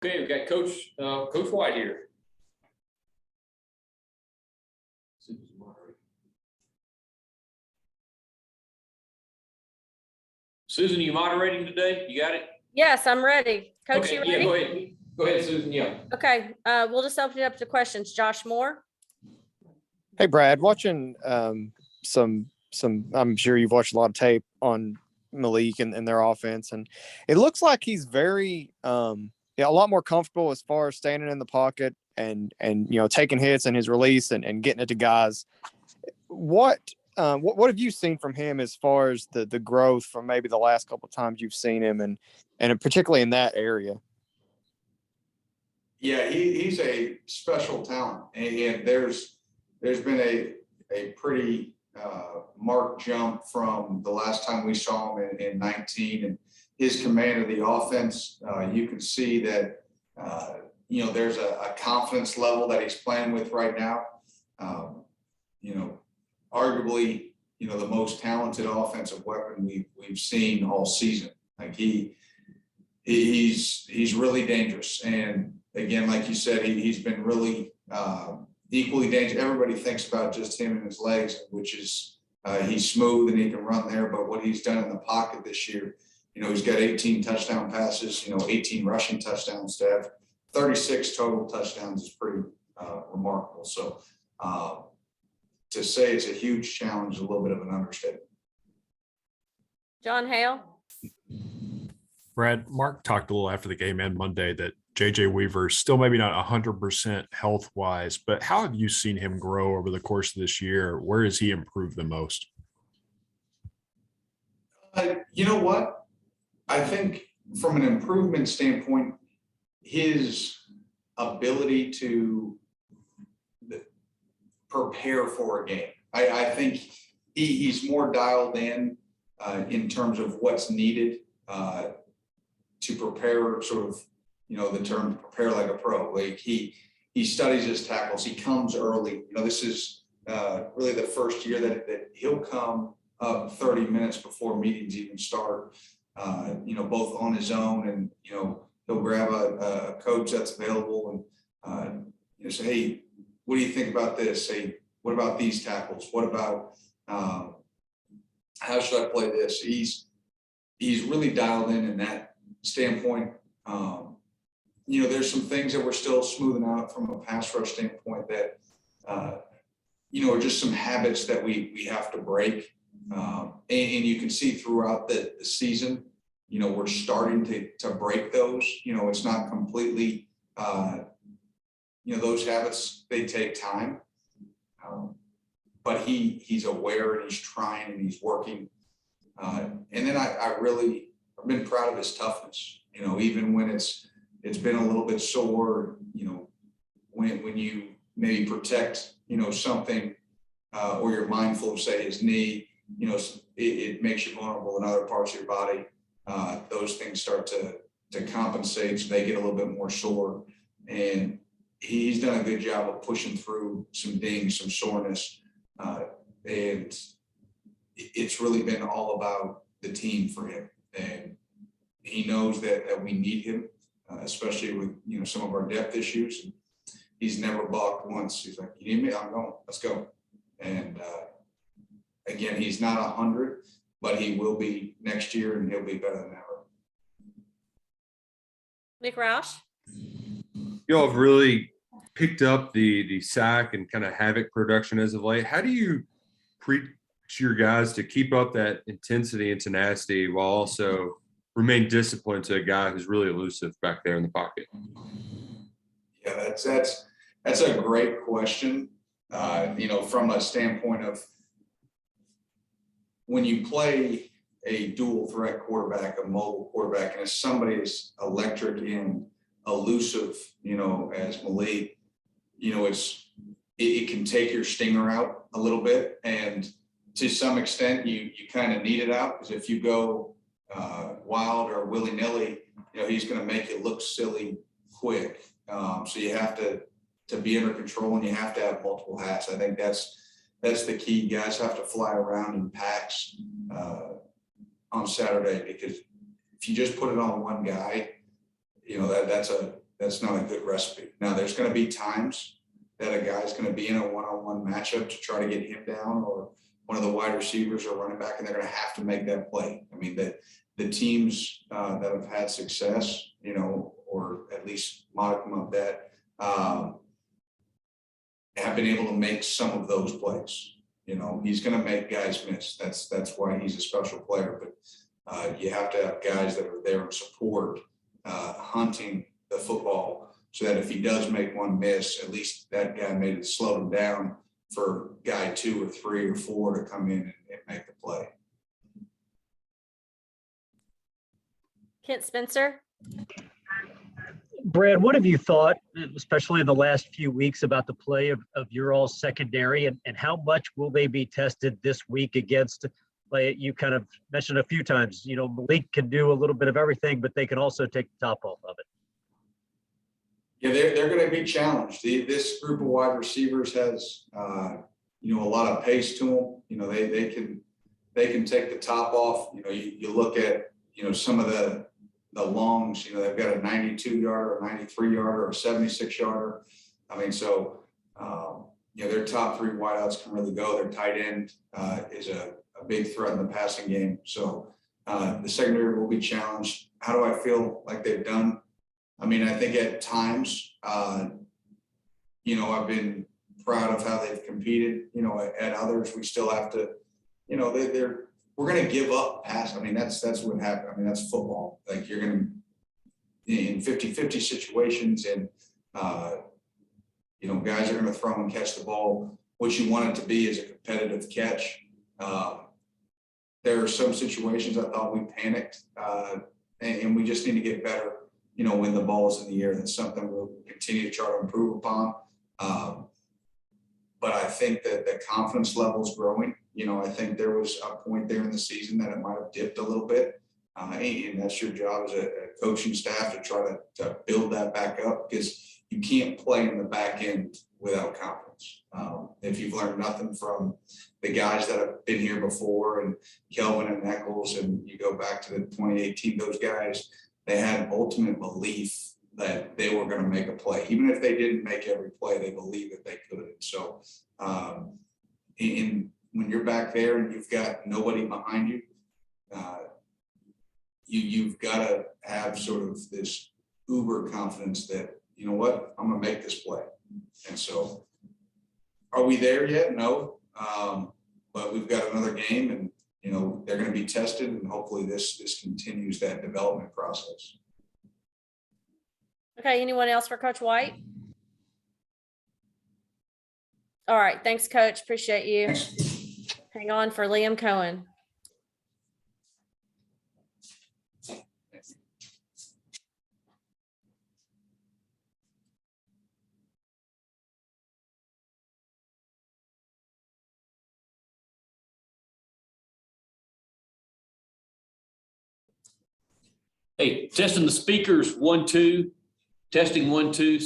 Okay, we've got Coach White here. Susan, you moderating today? You got it? Yes, I'm ready. Coach, Okay, you ready? yeah, go ahead. Go ahead, Susan. Yeah. Okay, we'll just open it up to questions. Josh Moore. Hey, Brad, watching some I'm sure you've watched a lot of tape on Malik and their offense, and it looks like he's very a lot more comfortable as far as standing in the pocket and taking hits and his release and getting it to guys. What have you seen from him as far as the growth from maybe the last couple of times you've seen him and particularly in that area? Yeah, he's a special talent, and there's been a pretty marked jump from the last time we saw him in 19, and his command of the offense. You can see that there's a confidence level that he's playing with right now. Arguably, the most talented offensive weapon we've seen all season. Like he's really dangerous, and again, like you said, he's been really equally dangerous. Everybody thinks about just him and his legs, which is he's smooth and he can run there. But what he's done in the pocket this year, he's got 18 touchdown passes, 18 rushing touchdowns to have 36 total touchdowns is pretty remarkable. So to say it's a huge challenge is a little bit of an understatement. John Hale. Brad, Mark talked a little after the game and Monday that JJ Weaver still maybe not 100% health wise, but how have you seen him grow over the course of this year? Where has he improved the most? You know what? I think from an improvement standpoint, his ability to prepare for a game. I think he's more dialed in terms of what's needed to prepare, sort of, the term prepare like a pro. Like he studies his tackles. He comes early. This is really the first year that he'll come up 30 minutes before meetings even start, both on his own and, he'll grab a coach that's available and, say, hey, what do you think about this? Hey, what about these tackles? What about how should I play this? He's really dialed in that standpoint. There's some things that we're still smoothing out from a pass rush standpoint that, are just some habits that we have to break. And you can see throughout the season, we're starting to break those. It's not completely, those habits, they take time. But he's aware and he's trying and he's working. And then I've been proud of his toughness, even when it's been a little bit sore, when you maybe protect, something, or you're mindful of, say, his knee, it makes you vulnerable in other parts of your body. Those things start to compensate, so they get a little bit more sore. And he's done a good job of pushing through some dings, some soreness. And it's really been all about the team for him. And he knows that we need him, especially with, some of our depth issues. And he's never balked once. He's like, you need me? I'm going, let's go. And again, he's not 100, but he will be next year and he'll be better than ever. Nick Roush. You all have really picked up the sack and kind of havoc production as of late. How do you preach your guys to keep up that intensity and tenacity while also remain disciplined to a guy who's really elusive back there in the pocket? Yeah, that's a great question. From a standpoint of when you play a dual threat quarterback, a mobile quarterback, and if somebody is electric and elusive, as Malik, it can take your stinger out a little bit. And to some extent, you kind of need it out, because if you go wild or willy-nilly, he's going to make you look silly quick. So you have to be under control, and you have to have multiple hats. I think that's the key. Guys have to fly around in packs on Saturday, because if you just put it on one guy, that's that's not a good recipe. Now, there's going to be times that a guy's going to be in a one-on-one matchup to try to get him down, or one of the wide receivers or running back, and they're going to have to make that play. I mean, that the teams that have had success, you know, or at least modicum of that, have been able to make some of those plays. You know, he's going to make guys miss. That's why he's a special player. But you have to have guys that are there in support, hunting the football, so that if he does make one miss, at least that guy made it slow him down for guy 2 or 3 or 4 to come in and make the play. Kent Spencer. Brad, what have you thought, especially in the last few weeks, about the play of your all secondary, and how much will they be tested this week against, like you kind of mentioned a few times, you know, Malik can do a little bit of everything, but they can also take the top off of it. Yeah, they're going to be challenged. This group of wide receivers has, you know, a lot of pace to them. You know, they can take the top off. You know, you look at, you know, some of the longs. You know, they've got a 92-yarder, a 93-yarder, or a 76-yarder. I mean, so you know, their top 3 wideouts can really go. Their tight end is a big threat in the passing game. So the secondary will be challenged. How do I feel like they've done? I mean, I think at times, you know, I've been proud of how they've competed. You know, at others, we still have to, you know, we're going to give up pass. I mean, that's what happened. I mean, that's football. Like, you're going to, in 50-50 situations, and you know, guys are going to throw and catch the ball. What you want it to be is a competitive catch. There are some situations I thought we panicked, and we just need to get better. You know, when the ball is in the air, that's something we'll continue to try to improve upon. But I think that the confidence level is growing. You know, I think there was a point there in the season that it might have dipped a little bit. And that's your job as a coaching staff to try to build that back up, because you can't play in the back end without confidence. If you've learned nothing from the guys that have been here before, and Kelvin and Eccles, and you go back to the 2018, those guys, they had ultimate belief that they were going to make a play. Even if they didn't make every play, they believed that they could. So when you're back there and you've got nobody behind you, you've got to have sort of this uber confidence that, you know what, I'm going to make this play. And so, are we there yet? No. But we've got another game, and you know, they're going to be tested, and hopefully this continues that development process. Okay, anyone else for Coach White? All right, thanks, Coach. Appreciate you. Hang on for Liam Cohen. Hey, testing the speakers, 1, 2, testing 1, 2.